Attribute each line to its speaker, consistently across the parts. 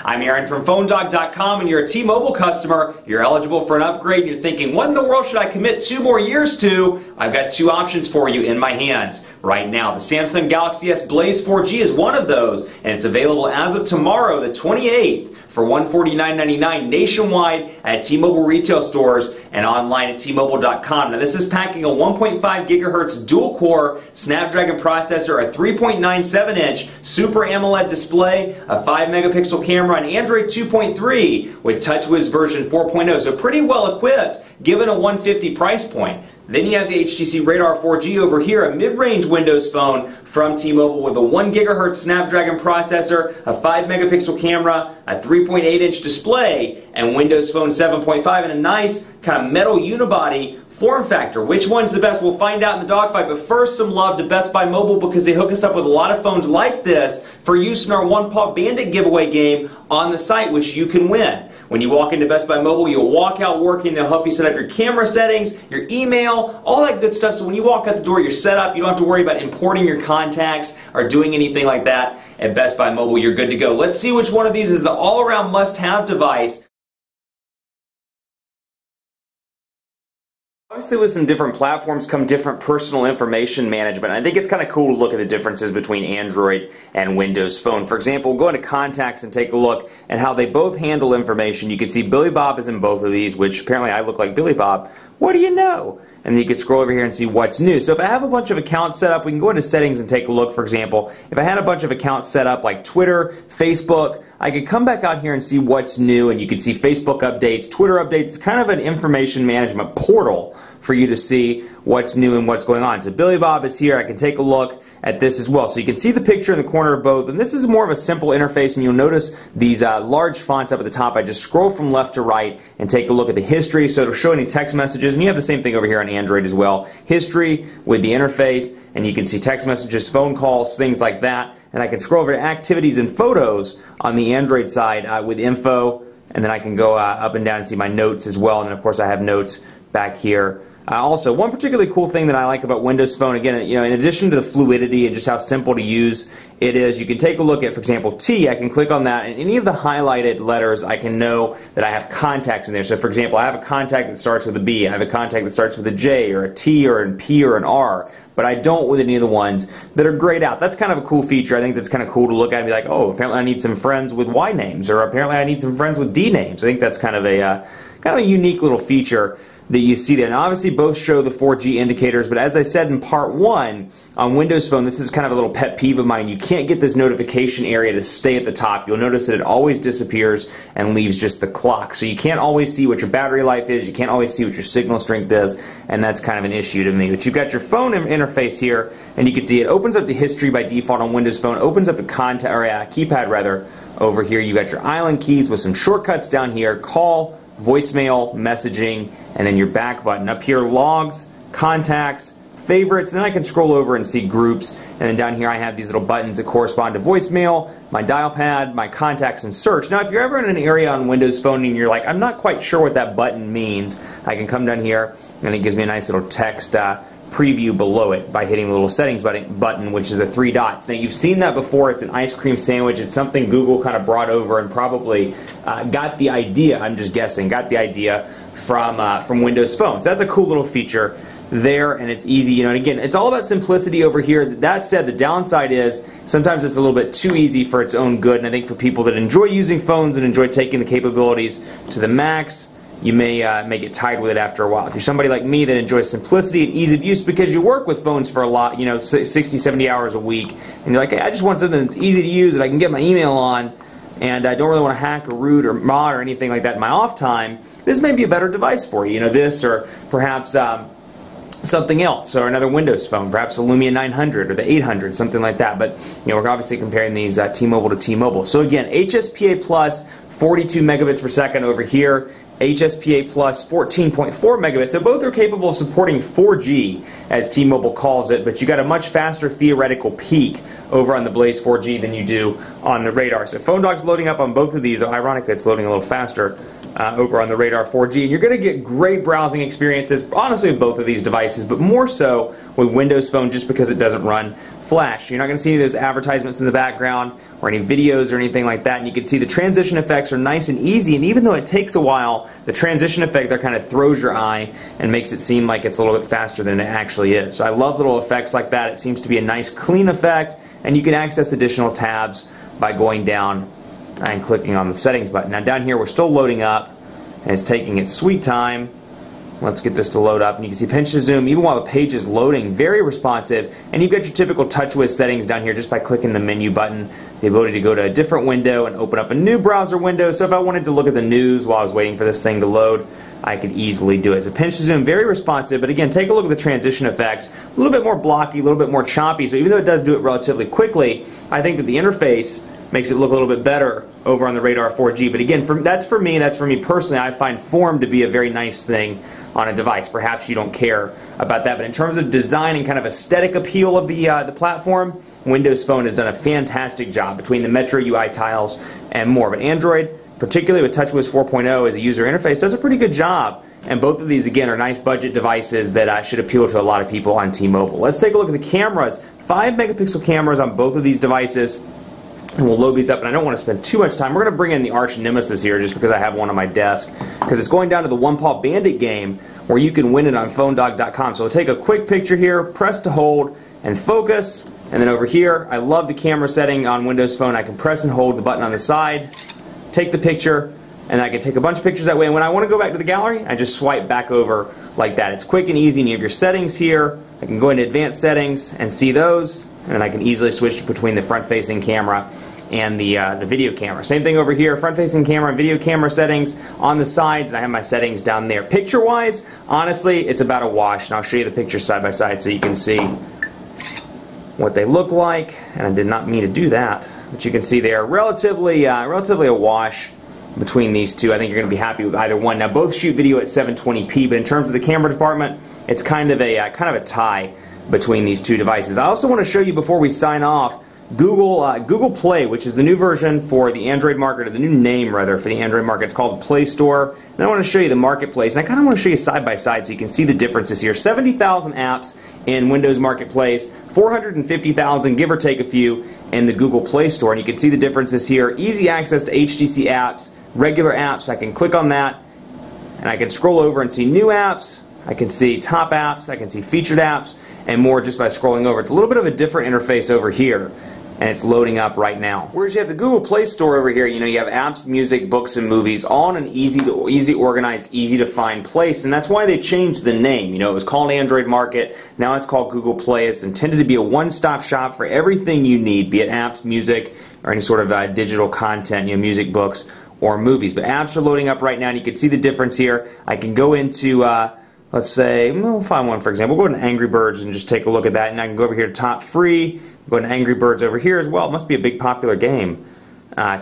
Speaker 1: I'm Aaron from PhoneDog.com, and you're a T-Mobile customer. You're eligible for an upgrade, and you're thinking, what in the world should I commit 2 more years to? I've got 2 options for you in my hands right now. The Samsung Galaxy S Blaze 4G is one of those, and it's available as of tomorrow, the 28th, for $149.99 nationwide at T-Mobile retail stores and online at T-Mobile.com. Now, this is packing a 1.5 gigahertz dual-core Snapdragon processor, a 3.97-inch Super AMOLED display, a 5-megapixel camera, and Android 2.3 with TouchWiz version 4.0. So pretty well equipped, given a $150 price point. Then you have the HTC Radar 4G over here, a mid-range Windows phone from T-Mobile with a 1 gigahertz Snapdragon processor, a 5-megapixel camera, a 3.8-inch display, and Windows Phone 7.5, and a nice kind of metal unibody form factor. Which one's the best? We'll find out in the dogfight, but first some love to Best Buy Mobile because they hook us up with a lot of phones like this for use in our One Paw Bandit giveaway game on the site, which you can win. When you walk into Best Buy Mobile, you'll walk out working. They'll help you set up your camera settings, your email, all that good stuff. So when you walk out the door, you're set up. You don't have to worry about importing your contacts or doing anything like that. At Best Buy Mobile, you're good to go. Let's see which one of these is the all-around must-have device. Obviously, with some different platforms come different personal information management. I think it's kind of cool to look at the differences between Android and Windows Phone. For example, go into Contacts and take a look at how they both handle information. You can see Billy Bob is in both of these, which apparently I look like Billy Bob. What do you know? And then you can scroll over here and see what's new. So if I have a bunch of accounts set up, we can go into settings and take a look. For example, if I had a bunch of accounts set up like Twitter, Facebook, I could come back out here and see what's new, and you can see Facebook updates, Twitter updates. It's kind of an information management portal for you to see what's new and what's going on. So Billy Bob is here. I can take a look at this as well. So you can see the picture in the corner of both, and this is more of a simple interface, and you'll notice these large fonts up at the top. I just scroll from left to right and take a look at the history, so it'll show any text messages, and you have the same thing over here on Android as well. History with the interface, and you can see text messages, phone calls, things like that. And I can scroll over to activities and photos on the Android side with info, and then I can go up and down and see my notes as well, and then of course I have notes back here. Also, one particularly cool thing that I like about Windows Phone, again, you know, in addition to the fluidity and just how simple to use it is, you can take a look at, for example, T. I can click on that, and any of the highlighted letters, I can know that I have contacts in there. So, for example, I have a contact that starts with a B. I have a contact that starts with a J, or a T, or a P, or an R. But I don't with any of the ones that are grayed out. That's kind of a cool feature. I think that's kind of cool to look at and be like, oh, apparently I need some friends with Y names, or apparently I need some friends with D names. I think that's kind of a unique little feature that you see there. And obviously both show the 4G indicators, but as I said in part 1, on Windows Phone, this is kind of a little pet peeve of mine. You can't get this notification area to stay at the top. You'll notice that it always disappears and leaves just the clock. So you can't always see what your battery life is, you can't always see what your signal strength is, and that's kind of an issue to me. But you've got your phone interface here, and you can see it opens up the history by default on Windows Phone, opens up the keypad rather over here. You've got your island keys with some shortcuts down here, call, voicemail, messaging, and then your back button. Up here, logs, contacts, favorites, and then I can scroll over and see groups, and then down here I have these little buttons that correspond to voicemail, my dial pad, my contacts, and search. Now if you're ever in an area on Windows Phone and you're like, I'm not quite sure what that button means, I can come down here and it gives me a nice little text preview below it by hitting the little settings button, which is the 3 dots. Now you've seen that before. It's an ice cream sandwich. It's something Google kind of brought over and probably got the idea, I'm just guessing, got the idea from Windows Phone. So that's a cool little feature there, and it's easy, you know, and again, it's all about simplicity over here. That said, the downside is sometimes it's a little bit too easy for its own good, and I think for people that enjoy using phones and enjoy taking the capabilities to the max, you may get tired with it after a while. If you're somebody like me that enjoys simplicity and ease of use because you work with phones for a lot, you know, 60, 70 hours a week, and you're like, hey, I just want something that's easy to use that I can get my email on, and I don't really want to hack or root or mod or anything like that in my off time, this may be a better device for you. You know, this or perhaps something else, or another Windows phone, perhaps a Lumia 900 or the 800, something like that. But you know, we're obviously comparing these T-Mobile to T-Mobile. So again, HSPA plus 42 megabits per second over here. HSPA plus 14.4 megabits. So both are capable of supporting 4G, as T-Mobile calls it, but you got a much faster theoretical peak over on the Blaze 4G than you do on the Radar. So PhoneDog's loading up on both of these. Ironically, it's loading a little faster over on the Radar 4G, and you're going to get great browsing experiences, honestly, with both of these devices, but more so with Windows Phone just because it doesn't run flash. You're not going to see any of those advertisements in the background or any videos or anything like that. And you can see the transition effects are nice and easy, and even though it takes a while, the transition effect there kind of throws your eye and makes it seem like it's a little bit faster than it actually is. So I love little effects like that. It seems to be a nice clean effect, and you can access additional tabs by going down and clicking on the settings button. Now down here we're still loading up, and it's taking its sweet time. Let's get this to load up, and you can see pinch to zoom even while the page is loading, very responsive. And you've got your typical TouchWiz settings down here just by clicking the menu button, the ability to go to a different window and open up a new browser window. So if I wanted to look at the news while I was waiting for this thing to load, I could easily do it. So pinch to zoom, very responsive, but again, take a look at the transition effects. A little bit more blocky, a little bit more choppy, so even though it does do it relatively quickly, I think that the interface makes it look a little bit better over on the Radar 4G. But again, that's for me personally. I find form to be a very nice thing on a device. Perhaps you don't care about that, but in terms of design and kind of aesthetic appeal of the platform, Windows Phone has done a fantastic job between the Metro UI tiles and more. But Android, particularly with TouchWiz 4.0 as a user interface, does a pretty good job. And both of these, again, are nice budget devices that should appeal to a lot of people on T-Mobile. Let's take a look at the cameras. 5-megapixel cameras on both of these devices. And we'll load these up, and I don't want to spend too much time. We're going to bring in the arch nemesis here just because I have one on my desk, because it's going down to the One Paw Bandit game where you can win it on PhoneDog.com. So we'll take a quick picture here, press to hold, and focus. And then over here, I love the camera setting on Windows Phone. I can press and hold the button on the side, take the picture, and I can take a bunch of pictures that way. And when I want to go back to the gallery, I just swipe back over like that. It's quick and easy, and you have your settings here. I can go into advanced settings and see those, and then I can easily switch between the front-facing camera and the video camera. Same thing over here, front-facing camera and video camera settings on the sides, and I have my settings down there. Picture-wise, honestly, it's about a wash, and I'll show you the pictures side by side so you can see what they look like. And I did not mean to do that, but you can see they're relatively a wash between these two. I think you're going to be happy with either one. Now, both shoot video at 720p, but in terms of the camera department, it's kind of a tie between these two devices. I also want to show you before we sign off Google Play, which is the new version for the Android market, or the new name rather for the Android market. It's called Play Store. And I want to show you the marketplace, and I kind of want to show you side by side so you can see the differences here. 70,000 apps in Windows Marketplace, 450,000, give or take a few, in the Google Play Store. And you can see the differences here. Easy access to HTC apps, regular apps. I can click on that, and I can scroll over and see new apps. I can see top apps. I can see featured apps, and more just by scrolling over. It's a little bit of a different interface over here, and it's loading up right now. Whereas you have the Google Play Store over here, you have apps, music, books, and movies all in an easy organized, easy to find place, and that's why they changed the name. It was called Android Market, now it's called Google Play. It's intended to be a one-stop shop for everything you need, be it apps, music, or any sort of digital content, music, books, or movies. But apps are loading up right now, and you can see the difference here. I can go into let's say, we'll find one for example. We'll go to Angry Birds and just take a look at that, and I can go over here to Top Free, go to Angry Birds over here as well. It must be a big popular game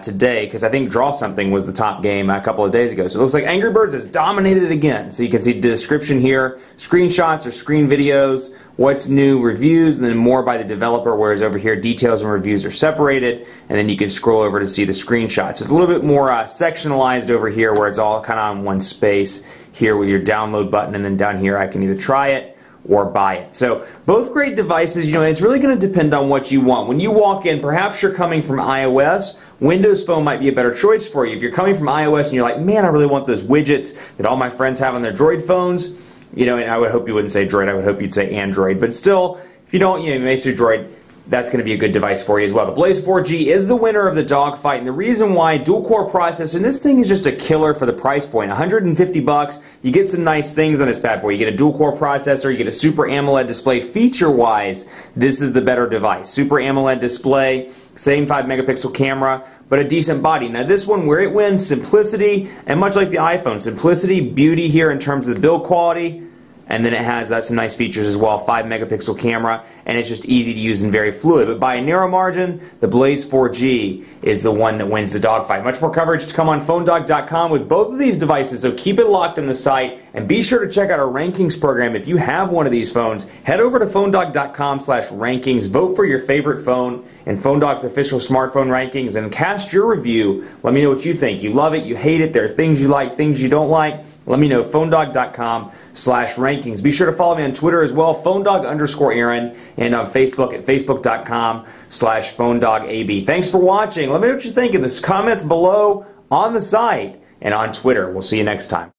Speaker 1: today, because I think Draw Something was the top game a couple of days ago. So it looks like Angry Birds has dominated again. So you can see the description here, screenshots or screen videos, what's new, reviews, and then more by the developer, whereas over here details and reviews are separated, and then you can scroll over to see the screenshots. So it's a little bit more sectionalized over here, where it's all kind of on one space here with your download button, and then down here I can either try it or buy it. So both great devices, and it's really going to depend on what you want. When you walk in, perhaps you're coming from iOS, Windows Phone might be a better choice for you. If you're coming from iOS and you're like, man, I really want those widgets that all my friends have on their Droid phones, and I would hope you wouldn't say Droid, I would hope you'd say Android, but still, if you don't, you may say Droid, that's going to be a good device for you as well. The Blaze 4G is the winner of the Dogfight, and the reason why, dual-core processor, and this thing is just a killer for the price point. $150, you get some nice things on this bad boy. You get a dual-core processor, you get a Super AMOLED display. Feature-wise, this is the better device. Super AMOLED display, same 5-megapixel camera, but a decent body. Now this one, where it wins, simplicity, and much like the iPhone, simplicity, beauty here in terms of the build quality, and then it has some nice features as well, 5-megapixel camera, and it's just easy to use and very fluid. But by a narrow margin, the Blaze 4G is the one that wins the dogfight. Much more coverage to come on PhoneDog.com with both of these devices, so keep it locked on the site, and be sure to check out our rankings program. If you have one of these phones, head over to PhoneDog.com/rankings, vote for your favorite phone in PhoneDog's official smartphone rankings, and cast your review. Let me know what you think. You love it, you hate it, there are things you like, things you don't like. let me know. PhoneDog.com/rankings. Be sure to follow me on Twitter as well, PhoneDog_Aaron, and on Facebook at Facebook.com/PhoneDogAB. Thanks for watching. Let me know what you think in the comments below on the site and on Twitter. We'll see you next time.